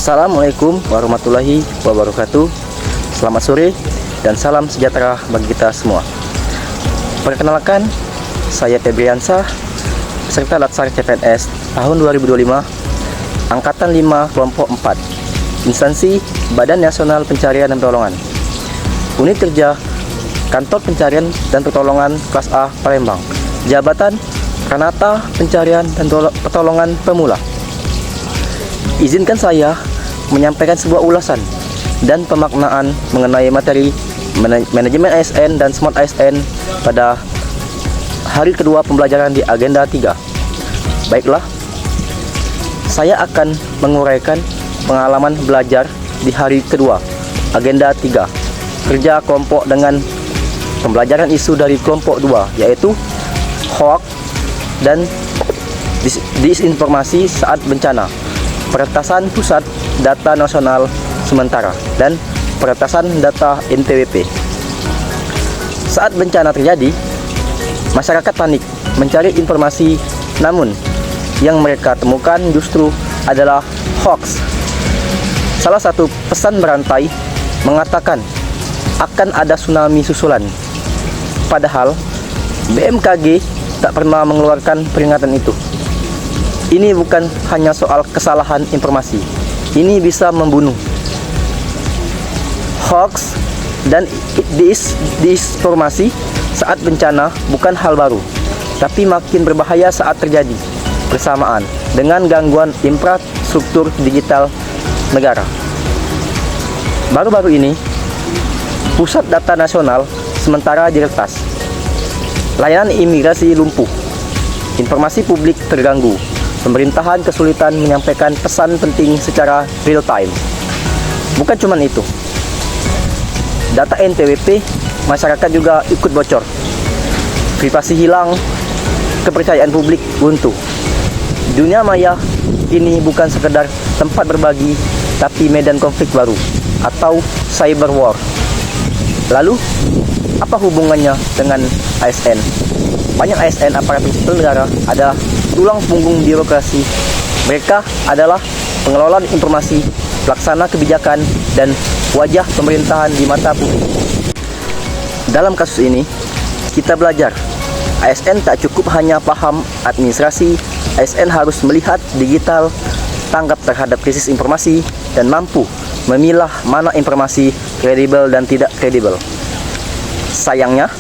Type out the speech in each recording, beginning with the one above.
Assalamualaikum warahmatullahi wabarakatuh. Selamat sore dan salam sejahtera bagi kita semua. Perkenalkan, saya Febriansyah, peserta Latsar CPNS tahun 2025, Angkatan 5 Kelompok 4, Instansi Badan Nasional Pencarian dan Pertolongan, Unit Kerja Kantor Pencarian dan Pertolongan Kelas A Palembang, Jabatan Kanata Pencarian dan Pertolongan Pemula. Izinkan saya menyampaikan sebuah ulasan dan pemaknaan mengenai materi manajemen ASN dan Smart ASN pada hari kedua pembelajaran di agenda 3. Baiklah, saya akan menguraikan pengalaman belajar di hari kedua agenda 3, kerja kelompok dengan pembelajaran isu dari kelompok 2, yaitu hoax dan disinformasi saat bencana, peretasan pusat data nasional sementara, dan peretasan data NPWP. Saat bencana terjadi, masyarakat panik mencari informasi, namun yang mereka temukan justru adalah hoax. Salah satu pesan berantai mengatakan akan ada tsunami susulan, padahal BMKG tak pernah mengeluarkan peringatan itu. Ini bukan hanya soal kesalahan informasi, ini bisa membunuh. Hoax dan disinformasi saat bencana bukan hal baru, tapi makin berbahaya saat terjadi bersamaan dengan gangguan infrastruktur digital negara. Baru-baru ini, Pusat Data Nasional sementara diretas, layanan imigrasi lumpuh, informasi publik terganggu, pemerintahan kesulitan menyampaikan pesan penting secara real time. Bukan cuma itu, data NPWP masyarakat juga ikut bocor, privasi hilang, kepercayaan publik runtuh. Dunia maya ini bukan sekedar tempat berbagi, tapi medan konflik baru atau cyber war. Lalu, apa hubungannya dengan ASN? Banyak ASN aparatur sipil negara adalah tulang punggung birokrasi. Mereka adalah pengelola informasi, pelaksana kebijakan, dan wajah pemerintahan di mata publik. Dalam kasus ini, kita belajar ASN tak cukup hanya paham administrasi. ASN harus melihat digital, tanggap terhadap krisis informasi, dan mampu memilah mana informasi kredibel dan tidak kredibel. Sayangnya,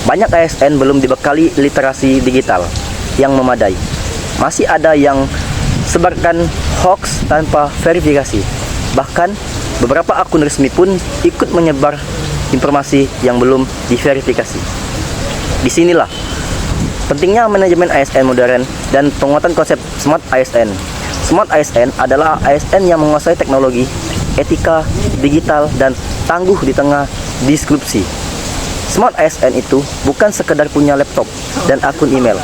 banyak ASN belum dibekali literasi digital yang memadai. Masih ada yang sebarkan hoax tanpa verifikasi. Bahkan beberapa akun resmi pun ikut menyebar informasi yang belum diverifikasi. Disinilah pentingnya manajemen ASN modern dan penguatan konsep Smart ASN. Smart ASN adalah ASN yang menguasai teknologi, etika digital, dan tangguh di tengah disrupsi. Smart ASN itu bukan sekedar punya laptop dan akun email,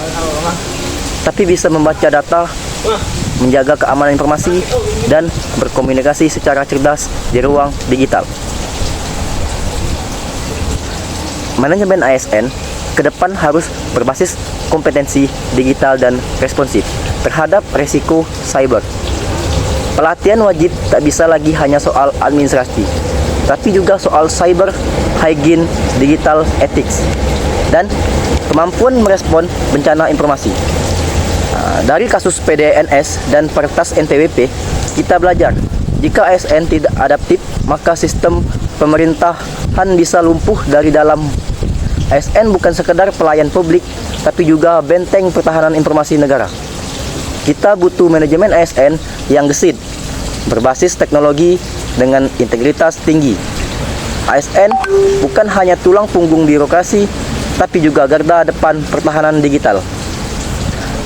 tapi bisa membaca data, menjaga keamanan informasi, dan berkomunikasi secara cerdas di ruang digital. Manajemen ASN ke depan harus berbasis kompetensi digital dan responsif terhadap resiko cyber. Pelatihan wajib tak bisa lagi hanya soal administrasi, tapi juga soal cyber hygiene, digital ethics, dan kemampuan merespon bencana informasi. Dari kasus PDNS dan peretas NPWP, kita belajar jika ASN tidak adaptif, maka sistem pemerintahan bisa lumpuh dari dalam. ASN bukan sekedar pelayan publik, tapi juga benteng pertahanan informasi negara. Kita butuh manajemen ASN yang gesit, berbasis teknologi dengan integritas tinggi. ASN bukan hanya tulang punggung birokrasi, tapi juga garda depan pertahanan digital.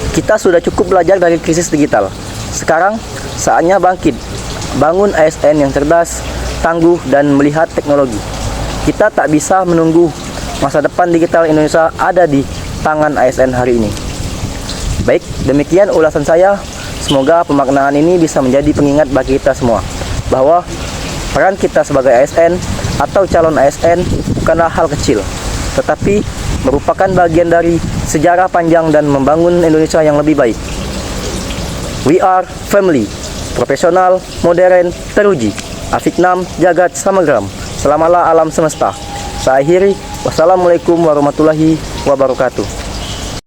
Kita sudah cukup belajar dari krisis digital. Sekarang saatnya bangkit, bangun ASN yang cerdas, tangguh, dan melihat teknologi. Kita tak bisa menunggu masa depan digital Indonesia ada di tangan ASN hari ini. Baik, demikian ulasan saya. Semoga pemaknaan ini bisa menjadi pengingat bagi kita semua bahwa peran kita sebagai ASN atau calon ASN bukanlah hal kecil, tetapi merupakan bagian dari sejarah panjang dan membangun Indonesia yang lebih baik. We are family. Profesional, modern, teruji. Afiknam Jagat Samagram. Selamatlah alam semesta. Saya akhiri. Wassalamualaikum warahmatullahi wabarakatuh.